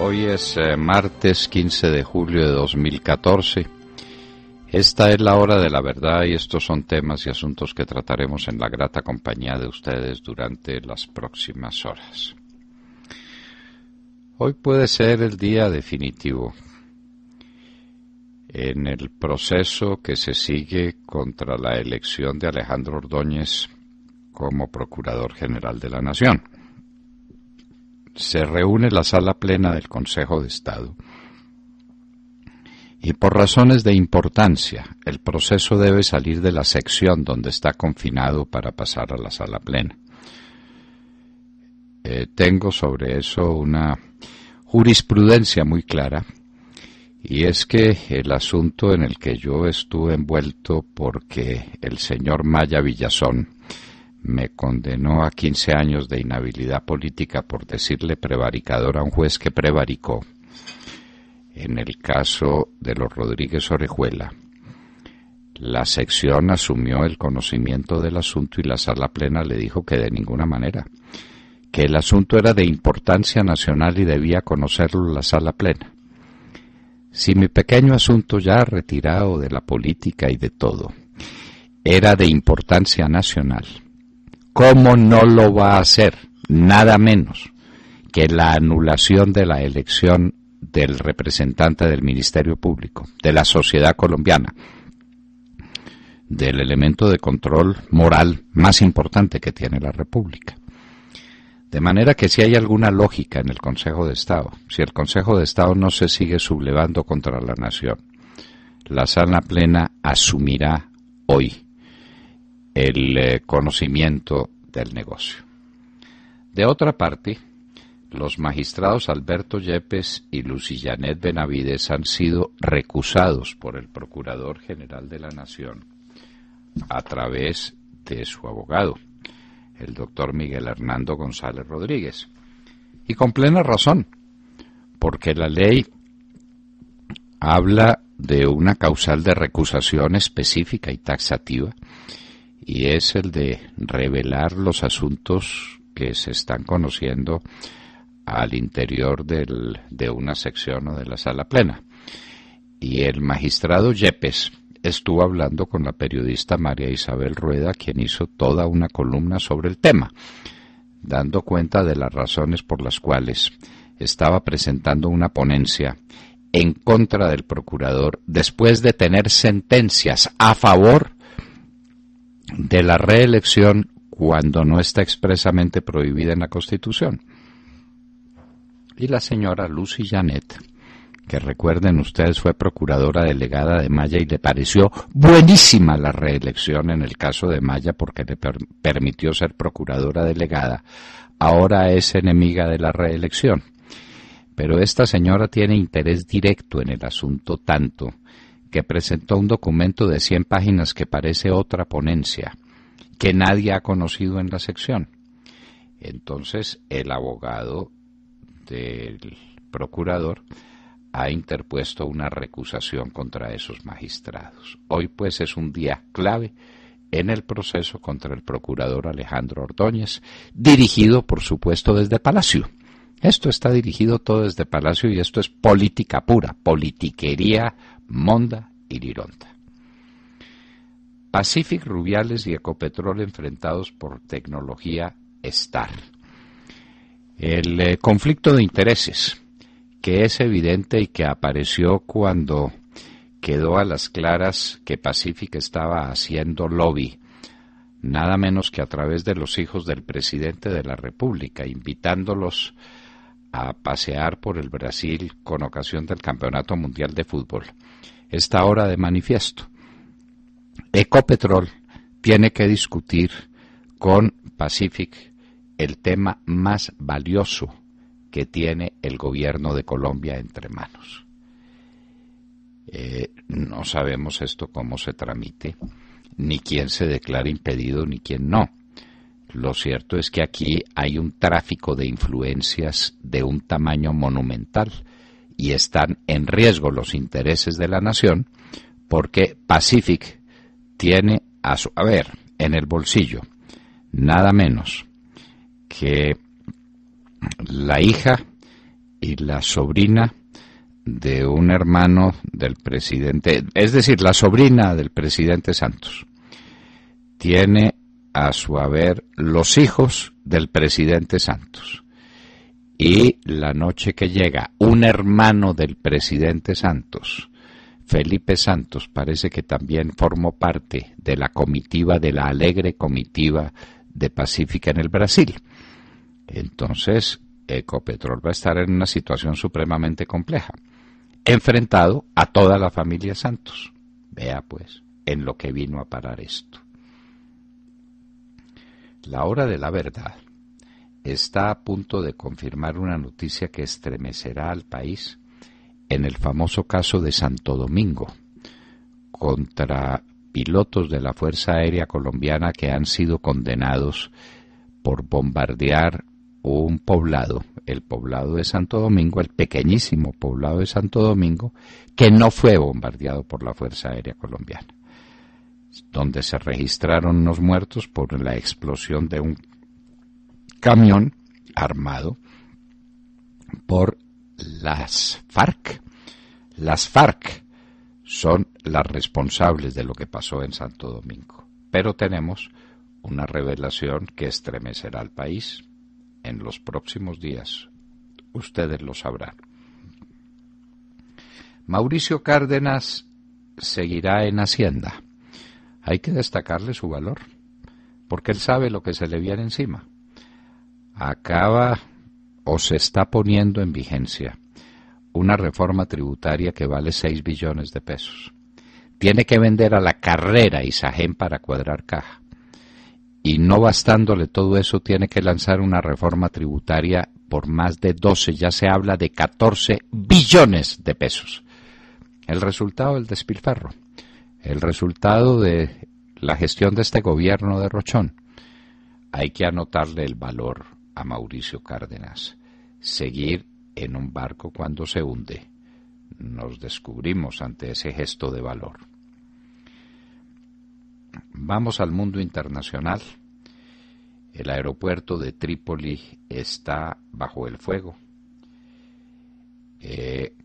Hoy es martes 15 de julio de 2014. Esta es la hora de la verdad y estos son temas y asuntos que trataremos en la grata compañía de ustedes durante las próximas horas. Hoy puede ser el día definitivo en el proceso que se sigue contra la elección de Alejandro Ordóñez como Procurador General de la Nación. Se reúne la sala plena del Consejo de Estado y por razones de importancia el proceso debe salir de la sección donde está confinado para pasar a la sala plena. Tengo sobre eso una jurisprudencia muy clara, y es que el asunto en el que yo estuve envuelto porque el señor Maya Villazón me condenó a 15 años de inhabilidad política por decirle prevaricador a un juez que prevaricó en el caso de los Rodríguez Orejuela. La sección asumió el conocimiento del asunto y la sala plena le dijo que de ninguna manera, que el asunto era de importancia nacional y debía conocerlo la sala plena. Si mi pequeño asunto, ya retirado de la política y de todo, era de importancia nacional, ¿cómo no lo va a hacer? Nada menos que la anulación de la elección del representante del Ministerio Público, de la sociedad colombiana, del elemento de control moral más importante que tiene la República. De manera que si hay alguna lógica en el Consejo de Estado, si el Consejo de Estado no se sigue sublevando contra la nación, la sala plena asumirá hoy el conocimiento del negocio. De otra parte, los magistrados Alberto Yepes y Lucy Janet Benavides han sido recusados por el Procurador General de la Nación a través de su abogado, el doctor Miguel Hernando González Rodríguez. Y con plena razón, porque la ley habla de una causal de recusación específica y taxativa, y es el de revelar los asuntos que se están conociendo al interior de una sección o de la sala plena. Y el magistrado Yepes estuvo hablando con la periodista María Isabel Rueda, quien hizo toda una columna sobre el tema, dando cuenta de las razones por las cuales estaba presentando una ponencia en contra del procurador después de tener sentencias a favor de la reelección cuando no está expresamente prohibida en la Constitución. Y la señora Lucy Janet, que recuerden ustedes fue procuradora delegada de Maya y le pareció buenísima la reelección en el caso de Maya porque le permitió ser procuradora delegada, ahora es enemiga de la reelección. Pero esta señora tiene interés directo en el asunto tanto que presentó un documento de 100 páginas que parece otra ponencia, que nadie ha conocido en la sección. Entonces el abogado del procurador ha interpuesto una recusación contra esos magistrados. Hoy pues es un día clave en el proceso contra el procurador Alejandro Ordóñez, dirigido por supuesto desde Palacio. Esto está dirigido todo desde Palacio y esto es política pura, politiquería monda y lironda. Pacific, Rubiales y Ecopetrol enfrentados por tecnología Star. El conflicto de intereses, que es evidente y que apareció cuando quedó a las claras que Pacific estaba haciendo lobby, nada menos que a través de los hijos del presidente de la República, invitándolos a pasear por el Brasil con ocasión del Campeonato Mundial de Fútbol, está ahora de manifiesto. Ecopetrol tiene que discutir con Pacific el tema más valioso que tiene el gobierno de Colombia entre manos. No sabemos esto cómo se tramite, ni quién se declara impedido, ni quién no. Lo cierto es que aquí hay un tráfico de influencias de un tamaño monumental y están en riesgo los intereses de la nación porque Pacific tiene a su haber en el bolsillo nada menos que la hija y la sobrina de un hermano del presidente, es decir, la sobrina del presidente Santos, tiene a su haber los hijos del presidente Santos. Y la noche que llega un hermano del presidente Santos, Felipe Santos, parece que también formó parte de la comitiva, de la alegre comitiva de Pacífica en el Brasil. Entonces, Ecopetrol va a estar en una situación supremamente compleja, enfrentado a toda la familia Santos. Vea pues, en lo que vino a parar esto. La hora de la verdad está a punto de confirmar una noticia que estremecerá al país en el famoso caso de Santo Domingo, contra pilotos de la Fuerza Aérea Colombiana que han sido condenados por bombardear un poblado, el poblado de Santo Domingo, el pequeñísimo poblado de Santo Domingo, que no fue bombardeado por la Fuerza Aérea Colombiana, donde se registraron unos muertos por la explosión de un camión armado por las FARC. Las FARC son las responsables de lo que pasó en Santo Domingo. Pero tenemos una revelación que estremecerá al país en los próximos días. Ustedes lo sabrán. Mauricio Cárdenas seguirá en Hacienda. Hay que destacarle su valor, porque él sabe lo que se le viene encima. Acaba o se está poniendo en vigencia una reforma tributaria que vale 6 billones de pesos. Tiene que vender a la carrera Isagen para cuadrar caja. Y no bastándole todo eso, tiene que lanzar una reforma tributaria por más de 12, ya se habla de 14 billones de pesos. El resultado del despilfarro, el resultado de la gestión de este gobierno de Rochón. Hay que anotarle el valor a Mauricio Cárdenas. Seguir en un barco cuando se hunde. Nos descubrimos ante ese gesto de valor. Vamos al mundo internacional. El aeropuerto de Trípoli está bajo el fuego.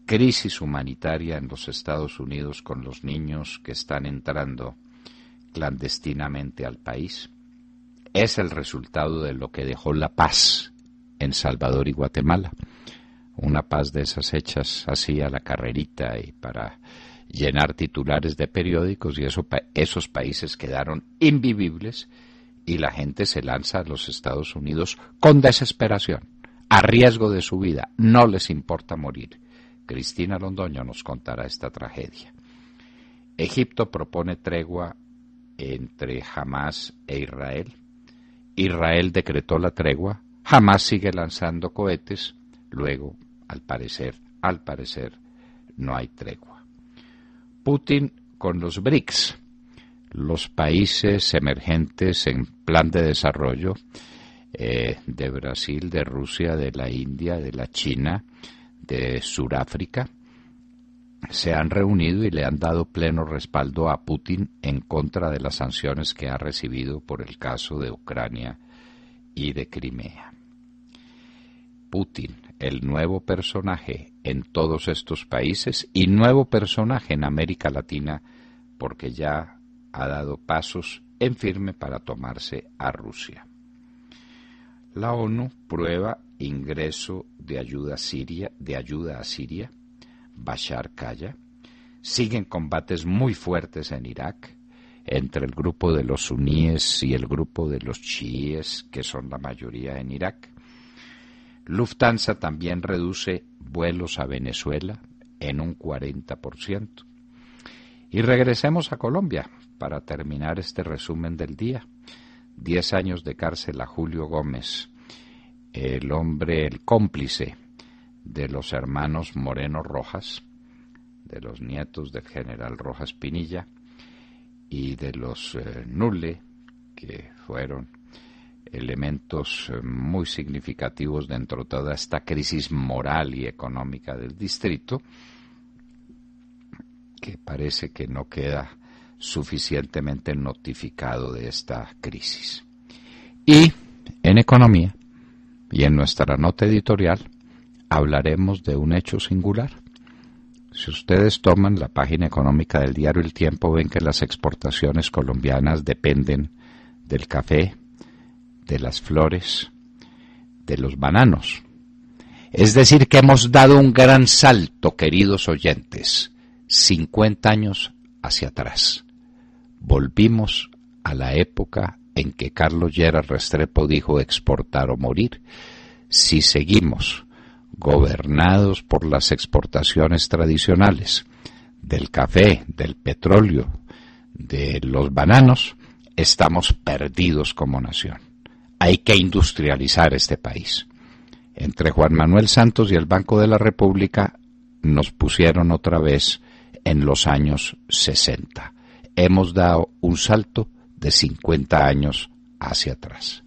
Crisis humanitaria en los Estados Unidos con los niños que están entrando clandestinamente al país. Es el resultado de lo que dejó la paz en Salvador y Guatemala. Una paz de esas hechas así a la carrerita y para llenar titulares de periódicos, y esos países quedaron invivibles y la gente se lanza a los Estados Unidos con desesperación, a riesgo de su vida. No les importa morir. Cristina Londoño nos contará esta tragedia. Egipto propone tregua entre Hamás e Israel. Israel decretó la tregua. Hamás sigue lanzando cohetes. Luego, al parecer, no hay tregua. Putin con los BRICS, los países emergentes en plan de desarrollo de Brasil, de Rusia, de la India, de la China, de Sudáfrica, se han reunido y le han dado pleno respaldo a Putin en contra de las sanciones que ha recibido por el caso de Ucrania y de Crimea. Putin, el nuevo personaje en todos estos países y nuevo personaje en América Latina, porque ya ha dado pasos en firme para tomarse a Rusia. La ONU prueba ingreso de ayuda a Siria. Bashar calla. Siguen combates muy fuertes en Irak entre el grupo de los suníes y el grupo de los chiíes, que son la mayoría en Irak. Lufthansa también reduce vuelos a Venezuela en un 40%. Y regresemos a Colombia para terminar este resumen del día. 10 años de cárcel a Julio Gómez, el hombre, el cómplice de los hermanos Moreno Rojas, de los nietos del general Rojas Pinilla, y de los Nule, que fueron elementos muy significativos dentro de toda esta crisis moral y económica del distrito, que parece que no queda suficientemente notificado de esta crisis. Y en economía y en nuestra nota editorial hablaremos de un hecho singular. Si ustedes toman la página económica del diario El Tiempo, ven que las exportaciones colombianas dependen del café, de las flores, de los bananos. Es decir, que hemos dado un gran salto, queridos oyentes, 50 años hacia atrás. Volvimos a la época en que Carlos Lleras Restrepo dijo exportar o morir. Si seguimos gobernados por las exportaciones tradicionales del café, del petróleo, de los bananos, estamos perdidos como nación. Hay que industrializar este país. Entre Juan Manuel Santos y el Banco de la República nos pusieron otra vez en los años 60. Hemos dado un salto de 50 años hacia atrás.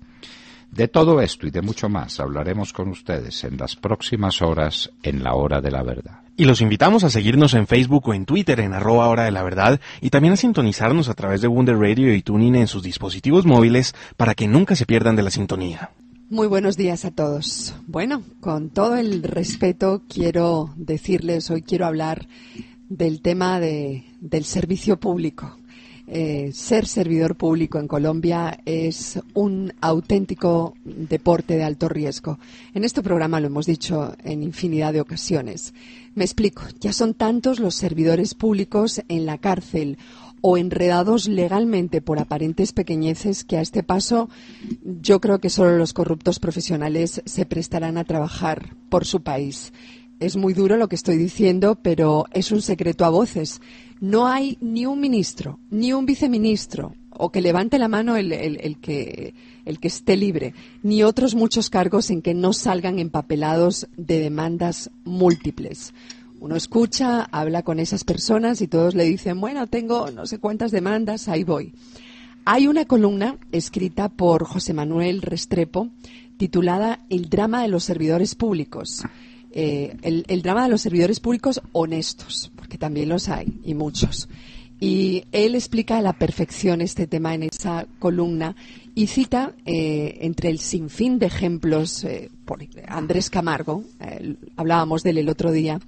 De todo esto y de mucho más hablaremos con ustedes en las próximas horas en La Hora de la Verdad. Y los invitamos a seguirnos en Facebook o en Twitter en @Hora de la Verdad y también a sintonizarnos a través de Wonder Radio y TuneIn en sus dispositivos móviles para que nunca se pierdan de la sintonía. Muy buenos días a todos. Bueno, con todo el respeto quiero decirles, hoy quiero hablar del tema del servicio público. Ser servidor público en Colombia es un auténtico deporte de alto riesgo. En este programa lo hemos dicho en infinidad de ocasiones. Me explico, ya son tantos los servidores públicos en la cárcel o enredados legalmente por aparentes pequeñeces que a este paso yo creo que solo los corruptos profesionales se prestarán a trabajar por su país. Es muy duro lo que estoy diciendo, pero es un secreto a voces. No hay ni un ministro, ni un viceministro, o que levante la mano el que esté libre, ni otros muchos cargos en que no salgan empapelados de demandas múltiples. Uno escucha, habla con esas personas y todos le dicen, bueno, tengo no sé cuántas demandas, ahí voy. Hay una columna escrita por José Manuel Restrepo titulada El drama de los servidores públicos. El drama de los servidores públicos honestos, porque también los hay, y muchos. Y él explica a la perfección este tema en esa columna y cita entre el sinfín de ejemplos por Andrés Camargo, hablábamos de él el otro día,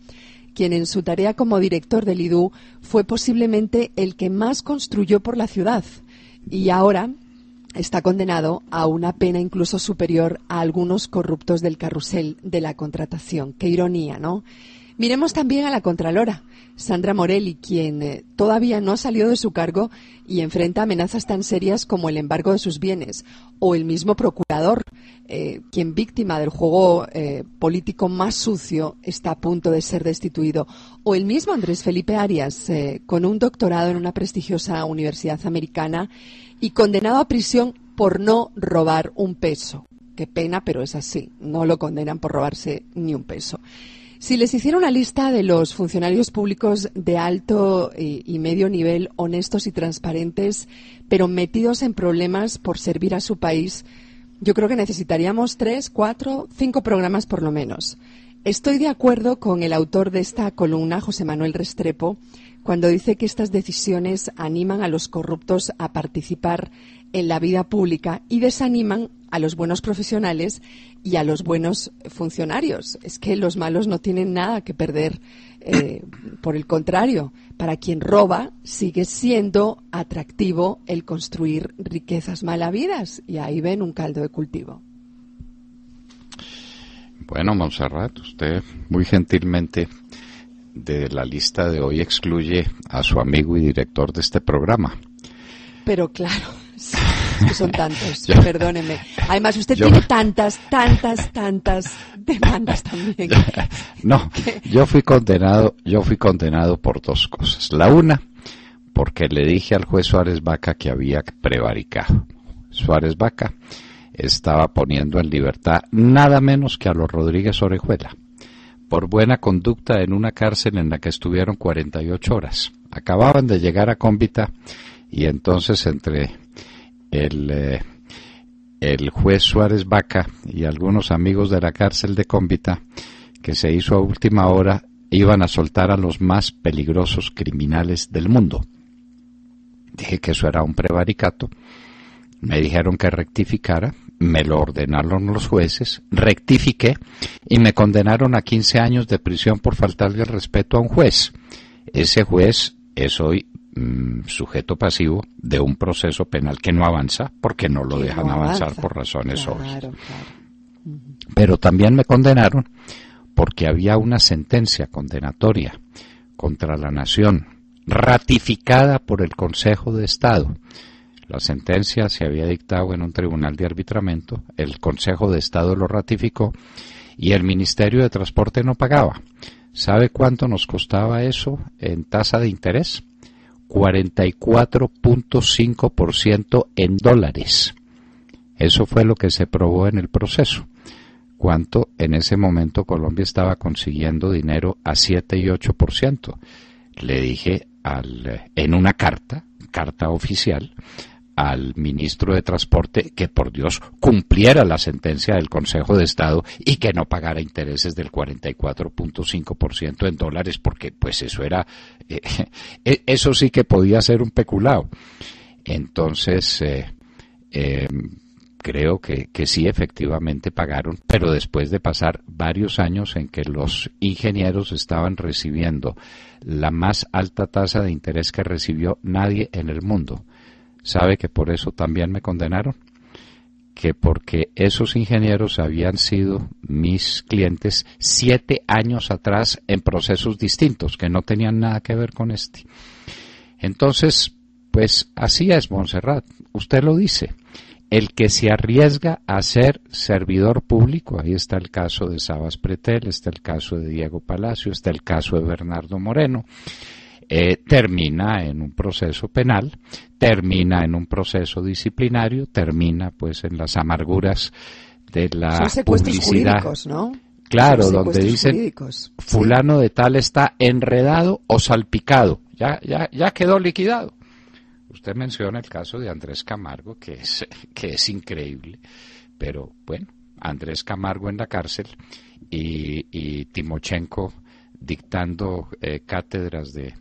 quien en su tarea como director del IDU fue posiblemente el que más construyó por la ciudad y ahora está condenado a una pena incluso superior a algunos corruptos del carrusel de la contratación. Qué ironía, ¿no? Miremos también a la Contralora, Sandra Morelli, quien todavía no ha salido de su cargo y enfrenta amenazas tan serias como el embargo de sus bienes, o el mismo procurador, quien víctima del juego político más sucio está a punto de ser destituido, o el mismo Andrés Felipe Arias, con un doctorado en una prestigiosa universidad americana y condenado a prisión por no robar un peso. Qué pena, pero es así, no lo condenan por robarse ni un peso. Si les hiciera una lista de los funcionarios públicos de alto y medio nivel, honestos y transparentes, pero metidos en problemas por servir a su país, yo creo que necesitaríamos 3, 4, 5 programas por lo menos. Estoy de acuerdo con el autor de esta columna, José Manuel Restrepo, cuando dice que estas decisiones animan a los corruptos a participar en la vida pública y desaniman a los buenos profesionales y a los buenos funcionarios. Es que los malos no tienen nada que perder. Por el contrario, para quien roba sigue siendo atractivo el construir riquezas mal habidas y ahí ven un caldo de cultivo. Bueno, Montserrat, usted muy gentilmente de la lista de hoy excluye a su amigo y director de este programa. Pero claro, sí, es que son tantos, perdóneme. Además, usted tiene tantas demandas también. No, yo fui condenado por 2 cosas. La una, porque le dije al juez Suárez Vaca que había prevaricado. Suárez Vaca estaba poniendo en libertad nada menos que a los Rodríguez Orejuela, por buena conducta en una cárcel en la que estuvieron 48 horas. Acababan de llegar a Cómbita y entonces entre el juez Suárez Vaca y algunos amigos de la cárcel de Cómbita, que se hizo a última hora, iban a soltar a los más peligrosos criminales del mundo. Dije que eso era un prevaricato. Me dijeron que rectificara me lo ordenaron los jueces, rectifiqué y me condenaron a 15 años de prisión por faltarle el respeto a un juez. Ese juez es hoy sujeto pasivo de un proceso penal que no avanza porque no lo dejan avanzar por razones obvias. Claro. Pero también me condenaron porque había una sentencia condenatoria contra la nación ratificada por el Consejo de Estado. La sentencia se había dictado en un tribunal de arbitramiento, el Consejo de Estado lo ratificó y el Ministerio de Transporte no pagaba. ¿Sabe cuánto nos costaba eso en tasa de interés? 44.5% en dólares. Eso fue lo que se probó en el proceso. Cuánto en ese momento Colombia estaba consiguiendo dinero a 7 y 8%. Le dije en una carta oficial, al ministro de Transporte que por Dios cumpliera la sentencia del Consejo de Estado y que no pagara intereses del 44.5% en dólares, porque pues eso era, eso sí que podía ser un peculado. Entonces, creo que sí efectivamente pagaron, pero después de pasar varios años en que los ingenieros estaban recibiendo la más alta tasa de interés que recibió nadie en el mundo. ¿Sabe que por eso también me condenaron? Que porque esos ingenieros habían sido mis clientes 7 años atrás en procesos distintos, que no tenían nada que ver con este. Entonces, pues así es, Montserrat. Usted lo dice. El que se arriesga a ser servidor público, ahí está el caso de Sabas Pretel, está el caso de Diego Palacio, está el caso de Bernardo Moreno, termina en un proceso penal, termina en un proceso disciplinario, termina pues en las amarguras de la publicidad. Jurídicos, ¿no? Claro, donde dicen jurídicos. Fulano de tal está enredado o salpicado, ya quedó liquidado. Usted menciona el caso de Andrés Camargo, que es increíble, pero bueno, Andrés Camargo en la cárcel y Timochenko dictando cátedras de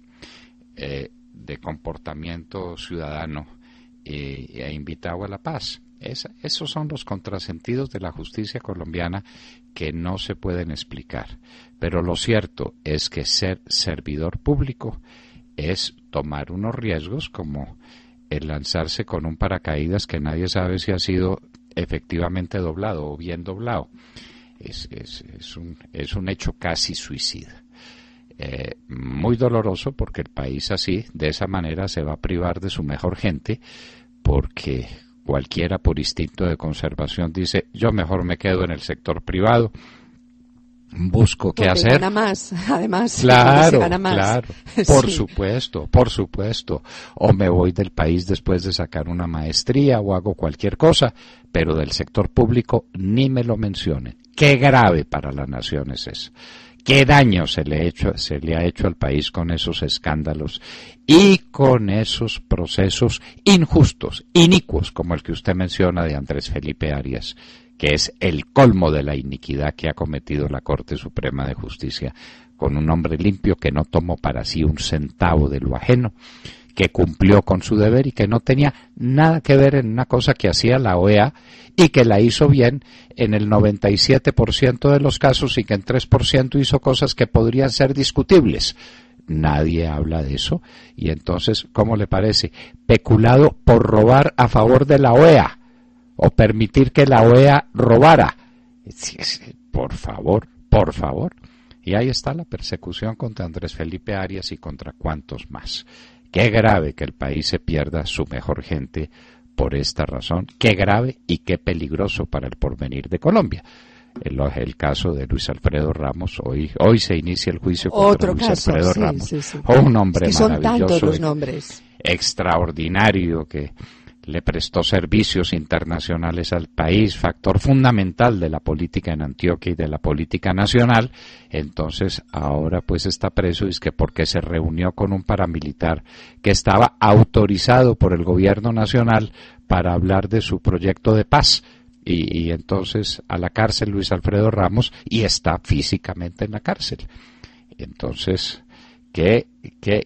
comportamiento ciudadano e invitado a la paz. Esos son los contrasentidos de la justicia colombiana que no se pueden explicar. Pero lo cierto es que ser servidor público es tomar unos riesgos como el lanzarse con un paracaídas que nadie sabe si ha sido efectivamente doblado o bien doblado. Es un hecho casi suicida. Muy doloroso porque el país así, de esa manera, se va a privar de su mejor gente, porque cualquiera por instinto de conservación dice, yo mejor me quedo en el sector privado, busco qué hacer. Gana más, además. Claro, se gana más. Claro, por supuesto. O me voy del país después de sacar una maestría o hago cualquier cosa, pero del sector público ni me lo mencionen. Qué grave para la nación es eso. ¿Qué daño se le ha hecho al país con esos escándalos y con esos procesos injustos, inicuos, como el que usted menciona de Andrés Felipe Arias, que es el colmo de la iniquidad que ha cometido la Corte Suprema de Justicia con un hombre limpio que no tomó para sí un centavo de lo ajeno, que cumplió con su deber y que no tenía nada que ver en una cosa que hacía la OEA y que la hizo bien en el 97% de los casos y que en 3% hizo cosas que podrían ser discutibles. Nadie habla de eso y entonces, ¿cómo le parece? Peculado por robar a favor de la OEA o permitir que la OEA robara. Por favor. Y ahí está la persecución contra Andrés Felipe Arias y contra cuantos más. Qué grave que el país se pierda su mejor gente por esta razón. Qué grave y qué peligroso para el porvenir de Colombia. El caso de Luis Alfredo Ramos, hoy se inicia el juicio contra Luis Alfredo Ramos. Sí. Un hombre son maravilloso, tantos los nombres. Extraordinario, que le prestó servicios internacionales al país, factor fundamental de la política en Antioquia y de la política nacional. Entonces ahora pues está preso y es que porque se reunió con un paramilitar que estaba autorizado por el gobierno nacional para hablar de su proyecto de paz. Y entonces a la cárcel Luis Alfredo Ramos y está físicamente en la cárcel. Entonces, ¿qué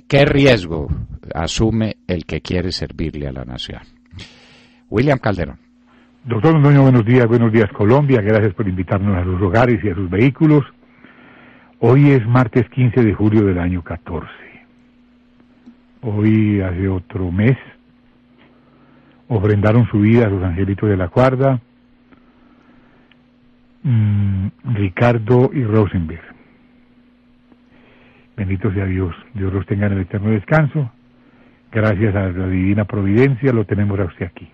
riesgo asume el que quiere servirle a la nación? William Calderón. Doctor Londoño, buenos días Colombia, gracias por invitarnos a sus hogares y a sus vehículos. Hoy es martes 15 de julio del año 14. Hoy, hace otro mes, ofrendaron su vida a los angelitos de la guarda, Ricardo y Rosenberg. Bendito sea Dios, Dios los tenga en el eterno descanso. Gracias a la divina providencia lo tenemos a usted aquí.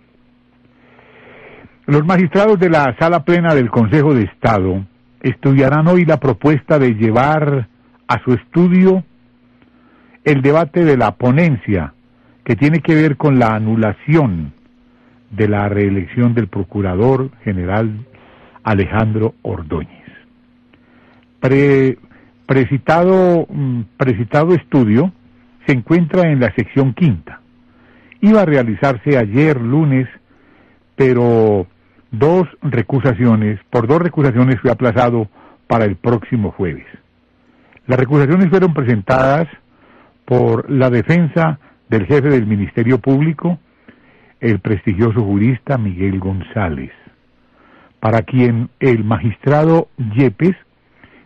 Los magistrados de la Sala Plena del Consejo de Estado estudiarán hoy la propuesta de llevar a su estudio el debate de la ponencia que tiene que ver con la anulación de la reelección del Procurador General Alejandro Ordóñez. Precitado estudio se encuentra en la sección quinta. Iba a realizarse ayer lunes, pero por dos recusaciones fue aplazado para el próximo jueves. Las recusaciones fueron presentadas por la defensa del jefe del Ministerio Público, el prestigioso jurista Miguel González, para quien el magistrado Yepes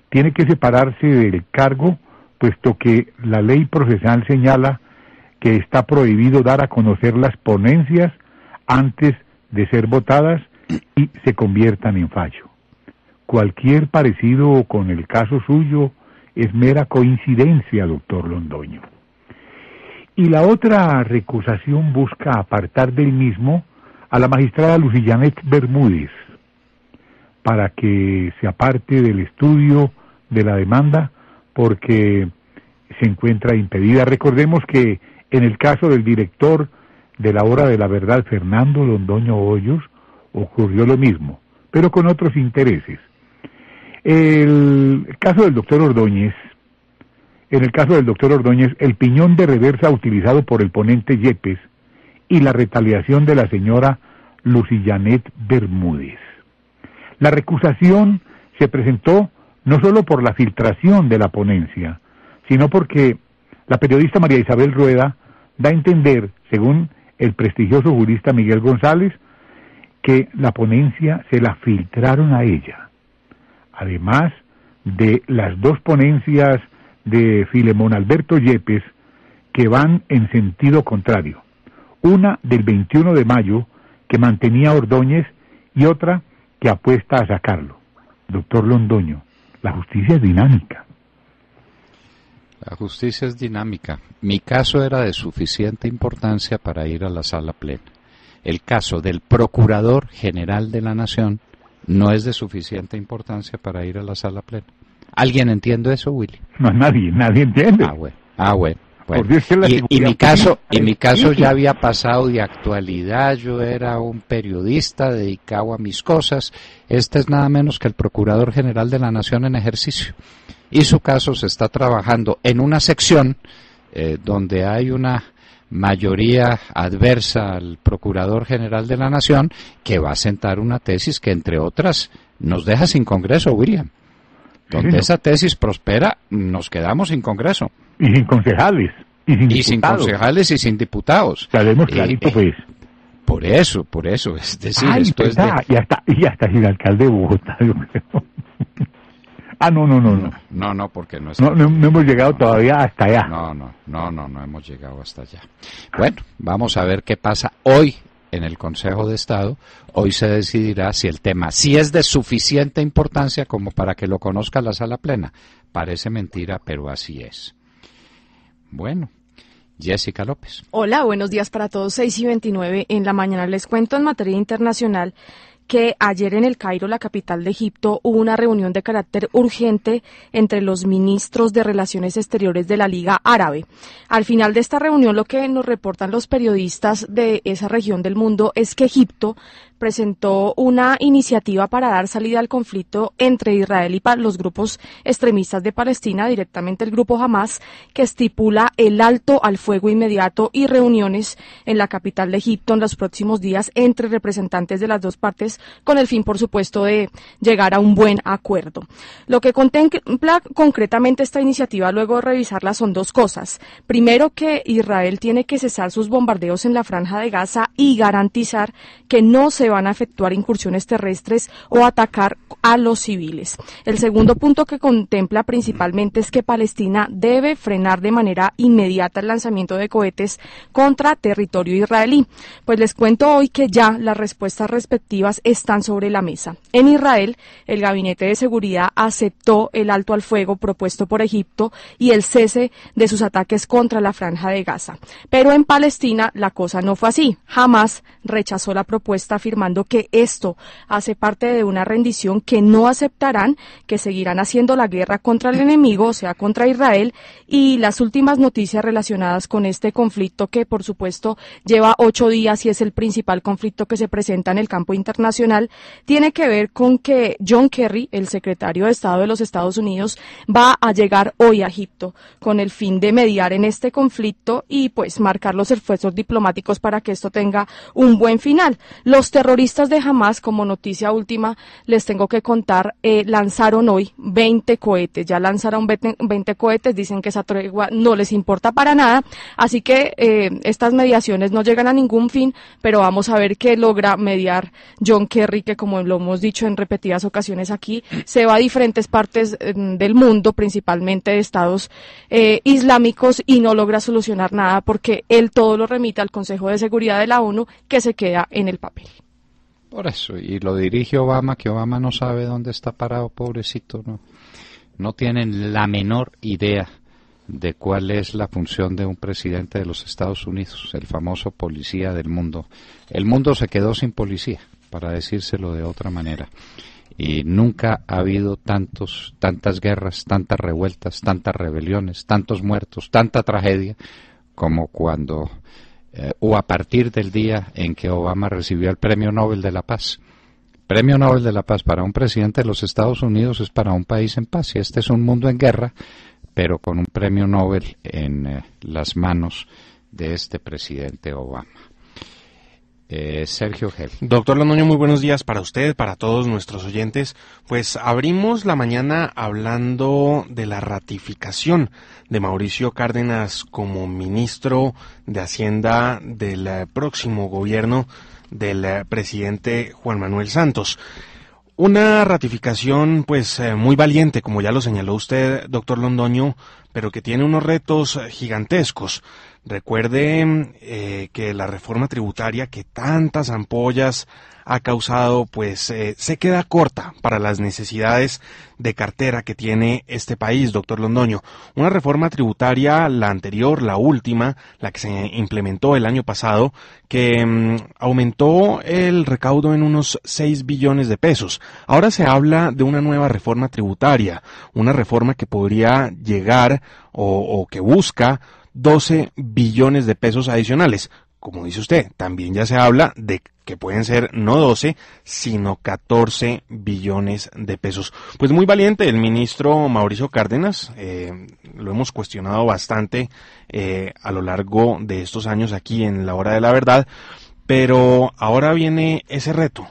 tiene que separarse del cargo, puesto que la ley procesal señala que está prohibido dar a conocer las ponencias antes de ser votadas y se conviertan en fallo. Cualquier parecido con el caso suyo es mera coincidencia, doctor Londoño. Y la otra recusación busca apartar del mismo a la magistrada Lucillanet Bermúdez, para que se aparte del estudio de la demanda porque se encuentra impedida. Recordemos que en el caso del director de la Hora de la Verdad, Fernando Londoño Hoyos, ocurrió lo mismo, pero con otros intereses. En el caso del doctor Ordóñez, el piñón de reversa utilizado por el ponente Yepes y la retaliación de la señora Lucillanet Bermúdez. La recusación se presentó no solo por la filtración de la ponencia, sino porque la periodista María Isabel Rueda da a entender, según el prestigioso jurista Miguel González, que la ponencia se la filtraron a ella. Además de las dos ponencias de Filemón Alberto Yepes que van en sentido contrario. Una del 21 de mayo que mantenía a Ordóñez y otra que apuesta a sacarlo. Doctor Londoño, la justicia es dinámica. La justicia es dinámica. Mi caso era de suficiente importancia para ir a la Sala Plena. El caso del Procurador General de la Nación no es de suficiente importancia para ir a la Sala Plena. ¿Alguien entiende eso, Willy? No, nadie entiende. Bueno. Dios, Y mi caso ya había pasado de actualidad. Yo era un periodista dedicado a mis cosas. Este es nada menos que el Procurador General de la Nación en ejercicio. Y su caso se está trabajando en una sección donde hay una mayoría adversa al Procurador General de la Nación, que va a sentar una tesis que, entre otras, nos deja sin Congreso, William. Donde esa tesis prospera, nos quedamos sin Congreso. Y sin concejales. Y sin concejales y sin diputados. Sabemos clarito, pues. Por eso. Es decir, esto es de... Y hasta sin alcalde de Bogotá, yo creo. No, porque no hemos llegado todavía hasta allá. No hemos llegado hasta allá. Bueno, vamos a ver qué pasa hoy en el Consejo de Estado. Hoy se decidirá si el tema sí es de suficiente importancia como para que lo conozca la Sala Plena. Parece mentira, pero así es. Bueno, Jessica López. Hola, buenos días para todos. 6:29 en la mañana. Les cuento en materia internacional que ayer en El Cairo, la capital de Egipto, hubo una reunión de carácter urgente entre los ministros de Relaciones Exteriores de la Liga Árabe. Al final de esta reunión, lo que nos reportan los periodistas de esa región del mundo es que Egipto presentó una iniciativa para dar salida al conflicto entre Israel y los grupos extremistas de Palestina, directamente el grupo Hamas, que estipula el alto al fuego inmediato y reuniones en la capital de Egipto en los próximos días entre representantes de las dos partes, con el fin, por supuesto, de llegar a un buen acuerdo. Lo que contempla concretamente esta iniciativa, luego de revisarla, son dos cosas. Primero, que Israel tiene que cesar sus bombardeos en la Franja de Gaza y garantizar que no se se van a efectuar incursiones terrestres o atacar a los civiles. El segundo punto que contempla principalmente es que Palestina debe frenar de manera inmediata el lanzamiento de cohetes contra territorio israelí. Pues les cuento hoy que ya las respuestas respectivas están sobre la mesa. En Israel, el Gabinete de Seguridad aceptó el alto al fuego propuesto por Egipto y el cese de sus ataques contra la Franja de Gaza. Pero en Palestina la cosa no fue así. Hamás rechazó la propuesta afirmando que esto hace parte de una rendición que no aceptarán, que seguirán haciendo la guerra contra el enemigo, o sea, contra Israel, y las últimas noticias relacionadas con este conflicto, que por supuesto lleva 8 días y es el principal conflicto que se presenta en el campo internacional, tiene que ver con que John Kerry, el secretario de Estado de los Estados Unidos, va a llegar hoy a Egipto con el fin de mediar en este conflicto y pues marcar los esfuerzos diplomáticos para que esto tenga un buen final. Los terroristas de Hamás, como noticia última, les tengo que contar, lanzaron hoy 20 cohetes, ya lanzaron 20 cohetes, dicen que esa tregua no les importa para nada, así que estas mediaciones no llegan a ningún fin, pero vamos a ver qué logra mediar John Kerry, que como lo hemos dicho en repetidas ocasiones aquí, se va a diferentes partes del mundo, principalmente de estados islámicos, y no logra solucionar nada porque él todo lo remite al Consejo de Seguridad de la ONU, que se queda en el papel. Por eso, y lo dirige Obama, que Obama no sabe dónde está parado, pobrecito, no tienen la menor idea de cuál es la función de un presidente de los Estados Unidos, el famoso policía del mundo. El mundo se quedó sin policía, para decírselo de otra manera, y nunca ha habido tantas guerras, tantas revueltas, tantas rebeliones, tantos muertos, tanta tragedia, como cuando o a partir del día en que Obama recibió el Premio Nobel de la Paz. Premio Nobel de la Paz para un presidente de los Estados Unidos es para un país en paz, y este es un mundo en guerra, pero con un premio Nobel en las manos de este presidente Obama. Sergio Gel. Doctor Londoño, muy buenos días para usted, para todos nuestros oyentes. Pues abrimos la mañana hablando de la ratificación de Mauricio Cárdenas como ministro de Hacienda del próximo gobierno del presidente Juan Manuel Santos. Una ratificación pues muy valiente, como ya lo señaló usted, doctor Londoño, pero que tiene unos retos gigantescos. Recuerde que la reforma tributaria que tantas ampollas ha causado, pues se queda corta para las necesidades de cartera que tiene este país, doctor Londoño. Una reforma tributaria, la anterior, la última, la que se implementó el año pasado, que aumentó el recaudo en unos 6 billones de pesos. Ahora se habla de una nueva reforma tributaria, una reforma que podría llegar o que busca 12 billones de pesos adicionales. Como dice usted, también ya se habla de que pueden ser no 12, sino 14 billones de pesos. Pues muy valiente el ministro Mauricio Cárdenas, lo hemos cuestionado bastante a lo largo de estos años aquí en La Hora de la Verdad, pero ahora viene ese reto,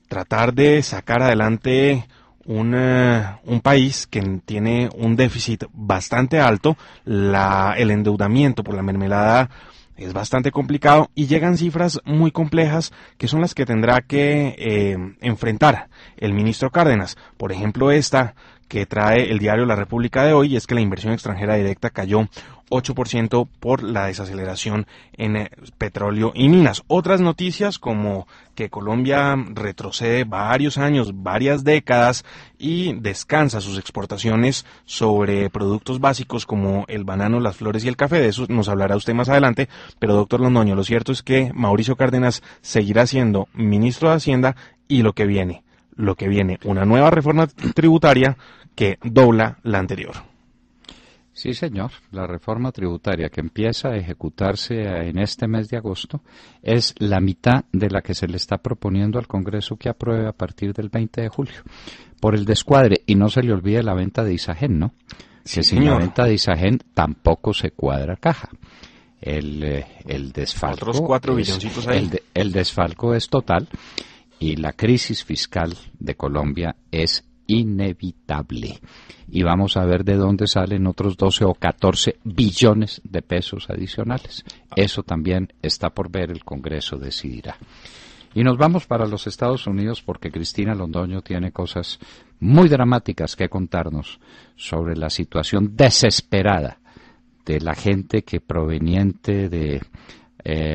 tratar de sacar adelante un país que tiene un déficit bastante alto, el endeudamiento por la mermelada es bastante complicado y llegan cifras muy complejas que son las que tendrá que enfrentar el ministro Cárdenas. Por ejemplo, esta que trae el diario La República de hoy, es que la inversión extranjera directa cayó 8% por la desaceleración en petróleo y minas. Otras noticias como que Colombia retrocede varios años, varias décadas y descansa sus exportaciones sobre productos básicos como el banano, las flores y el café. De eso nos hablará usted más adelante, pero doctor Londoño, lo cierto es que Mauricio Cárdenas seguirá siendo ministro de Hacienda y lo que viene, una nueva reforma tributaria que dobla la anterior. Sí, señor. La reforma tributaria que empieza a ejecutarse en este mes de agosto es la mitad de la que se le está proponiendo al Congreso que apruebe a partir del 20 de julio. Por el descuadre, y no se le olvide la venta de Isagen, ¿no? Sí, que sin la venta de Isagen tampoco se cuadra caja. El desfalco. Otros 4 billoncitos ahí. El desfalco es total y la crisis fiscal de Colombia es inevitable. Y vamos a ver de dónde salen otros 12 o 14 billones de pesos adicionales. Eso también está por ver, el Congreso decidirá. Y nos vamos para los Estados Unidos porque Cristina Londoño tiene cosas muy dramáticas que contarnos sobre la situación desesperada de la gente que proveniente de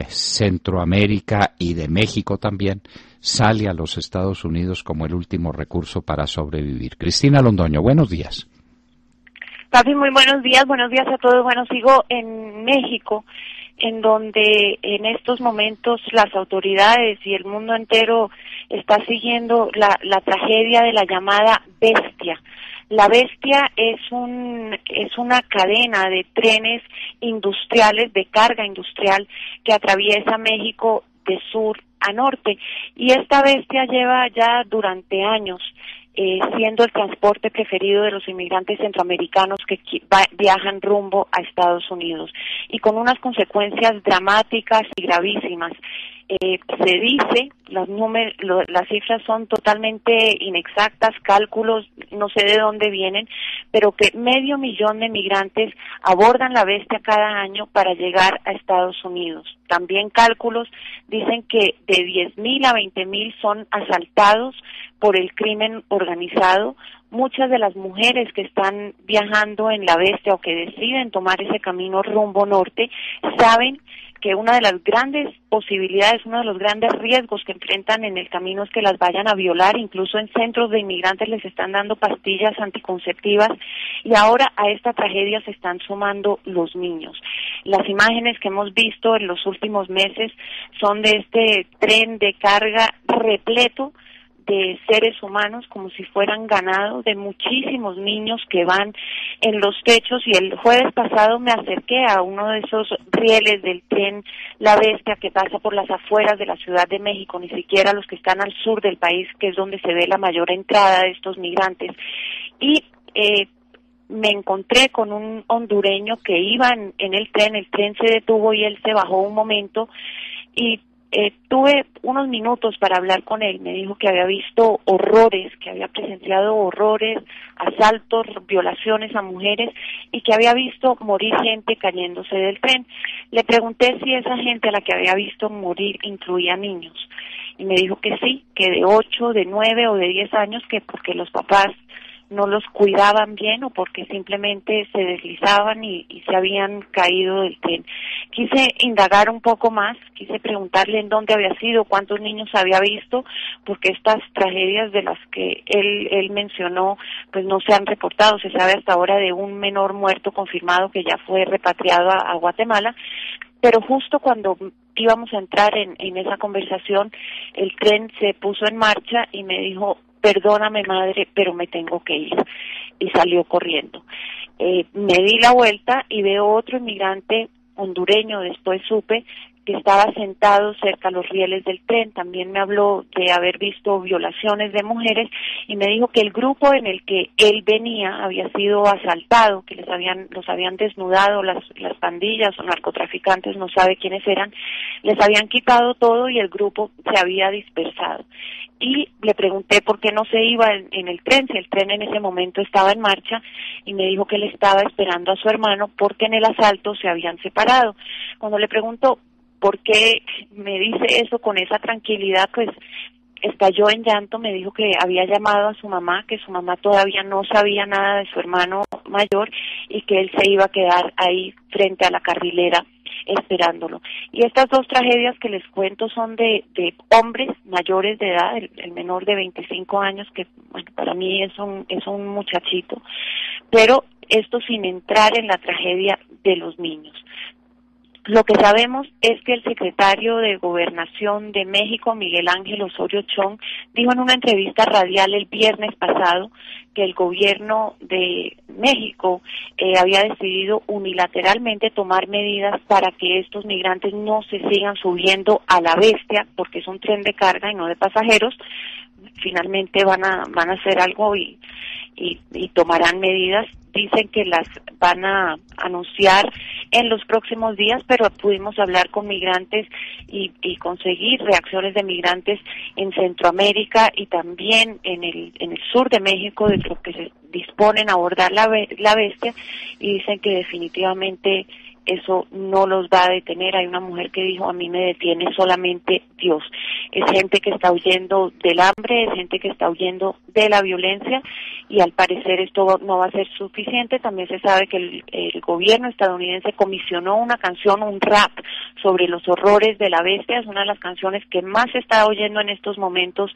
Centroamérica y de México también sale a los Estados Unidos como el último recurso para sobrevivir. Cristina Londoño, buenos días. Papi, muy buenos días a todos. Bueno, sigo en México, en donde en estos momentos las autoridades y el mundo entero está siguiendo la tragedia de la llamada Bestia. La Bestia es una cadena de trenes industriales, de carga industrial, que atraviesa México de sur a norte. Y esta Bestia lleva ya durante años siendo el transporte preferido de los inmigrantes centroamericanos que viajan rumbo a Estados Unidos, y con unas consecuencias dramáticas y gravísimas. Se dice, las cifras son totalmente inexactas, cálculos, no sé de dónde vienen, pero que 500,000 de migrantes abordan la Bestia cada año para llegar a Estados Unidos. También cálculos dicen que de 10,000 a 20,000 son asaltados por el crimen organizado. Muchas de las mujeres que están viajando en la Bestia o que deciden tomar ese camino rumbo norte saben que una de las grandes posibilidades, uno de los grandes riesgos que enfrentan en el camino es que las vayan a violar. Incluso en centros de inmigrantes les están dando pastillas anticonceptivas, y ahora a esta tragedia se están sumando los niños. Las imágenes que hemos visto en los últimos meses son de este tren de carga repleto de seres humanos como si fueran ganado, de muchísimos niños que van en los techos. Y el jueves pasado me acerqué a uno de esos rieles del tren La Bestia que pasa por las afueras de la Ciudad de México, ni siquiera los que están al sur del país, que es donde se ve la mayor entrada de estos migrantes. Y me encontré con un hondureño que iba en el tren se detuvo y él se bajó un momento, y tuve unos minutos para hablar con él. Me dijo que había visto horrores, que había presenciado horrores, asaltos, violaciones a mujeres, y que había visto morir gente cayéndose del tren. Le pregunté si esa gente a la que había visto morir incluía niños, y me dijo que sí, que de 8, de 9 o de 10 años, que porque los papás no los cuidaban bien o porque simplemente se deslizaban y se habían caído del tren. Quise indagar un poco más, quise preguntarle en dónde había sido, cuántos niños había visto, porque estas tragedias de las que él mencionó pues no se han reportado. Se sabe hasta ahora de un menor muerto confirmado que ya fue repatriado a Guatemala, pero justo cuando íbamos a entrar en esa conversación, el tren se puso en marcha y me dijo: perdóname, madre, pero me tengo que ir. Y salió corriendo. Me di la vuelta y veo otro inmigrante hondureño, después supe que estaba sentado cerca a los rieles del tren. También me habló de haber visto violaciones de mujeres y me dijo que el grupo en el que él venía había sido asaltado, que los habían desnudado las pandillas o narcotraficantes, no sabe quiénes eran, les habían quitado todo y el grupo se había dispersado. Y le pregunté por qué no se iba en el tren, si el tren en ese momento estaba en marcha, y me dijo que él estaba esperando a su hermano porque en el asalto se habían separado. Cuando le pregunto por qué me dice eso con esa tranquilidad, pues estalló en llanto. Me dijo que había llamado a su mamá, que su mamá todavía no sabía nada de su hermano mayor y que él se iba a quedar ahí frente a la carrilera esperándolo. Y estas dos tragedias que les cuento son de hombres mayores de edad, el menor de 25 años, que bueno, para mí es un muchachito, pero esto sin entrar en la tragedia de los niños. Lo que sabemos es que el secretario de Gobernación de México, Miguel Ángel Osorio Chong, dijo en una entrevista radial el viernes pasado que el gobierno de México había decidido unilateralmente tomar medidas para que estos migrantes no se sigan subiendo a la Bestia, porque es un tren de carga y no de pasajeros. Finalmente van a hacer algo y tomarán medidas. Dicen que las van a anunciar en los próximos días, pero pudimos hablar con migrantes y conseguir reacciones de migrantes en Centroamérica y también en el sur de México, de los que se disponen a abordar la Bestia, y dicen que definitivamente eso no los va a detener. Hay una mujer que dijo, a mí me detiene solamente Dios. Es gente que está huyendo del hambre, es gente que está huyendo de la violencia, y al parecer esto no va a ser suficiente. También se sabe que el gobierno estadounidense comisionó una canción, un rap, sobre los horrores de la bestia. Es una de las canciones que más se está oyendo en estos momentos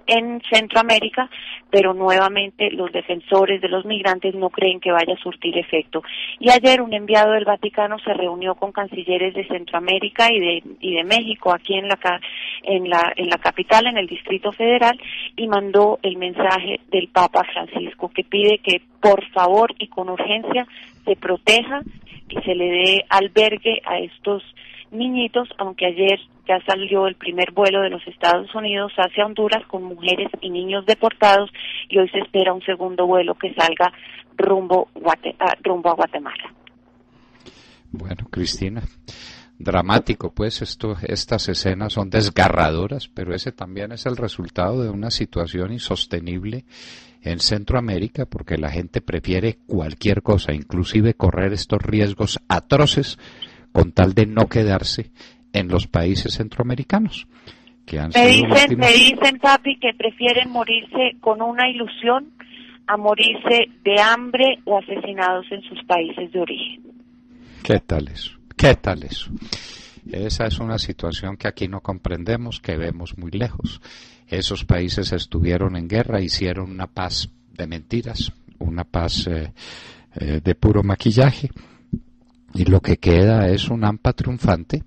en Centroamérica, pero nuevamente los defensores de los migrantes no creen que vaya a surtir efecto. Y ayer un enviado del Vaticano se reunió con cancilleres de Centroamérica y de México aquí en la capital, en el Distrito Federal, y mandó el mensaje del Papa Francisco, que pide que por favor y con urgencia se proteja y se le dé albergue a estos niñitos, aunque ayer ya salió el primer vuelo de los Estados Unidos hacia Honduras con mujeres y niños deportados, y hoy se espera un segundo vuelo que salga rumbo a Guatemala. Bueno, Cristina, dramático, pues estas escenas son desgarradoras, pero ese también es el resultado de una situación insostenible en Centroamérica, porque la gente prefiere cualquier cosa, inclusive correr estos riesgos atroces, con tal de no quedarse en los países centroamericanos, que han sido me dicen, papi, que prefieren morirse con una ilusión a morirse de hambre o asesinados en sus países de origen. ¿Qué tal eso? ¿Qué tal eso? Esa es una situación que aquí no comprendemos, que vemos muy lejos. Esos países estuvieron en guerra, hicieron una paz de mentiras, una paz de puro maquillaje, y lo que queda es un AMPA triunfante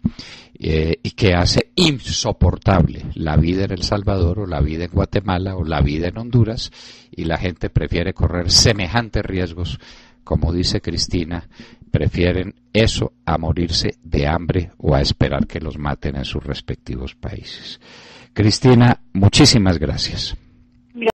y que hace insoportable la vida en El Salvador, o la vida en Guatemala, o la vida en Honduras, y la gente prefiere correr semejantes riesgos. Como dice Cristina, prefieren eso a morirse de hambre o a esperar que los maten en sus respectivos países. Cristina, muchísimas gracias.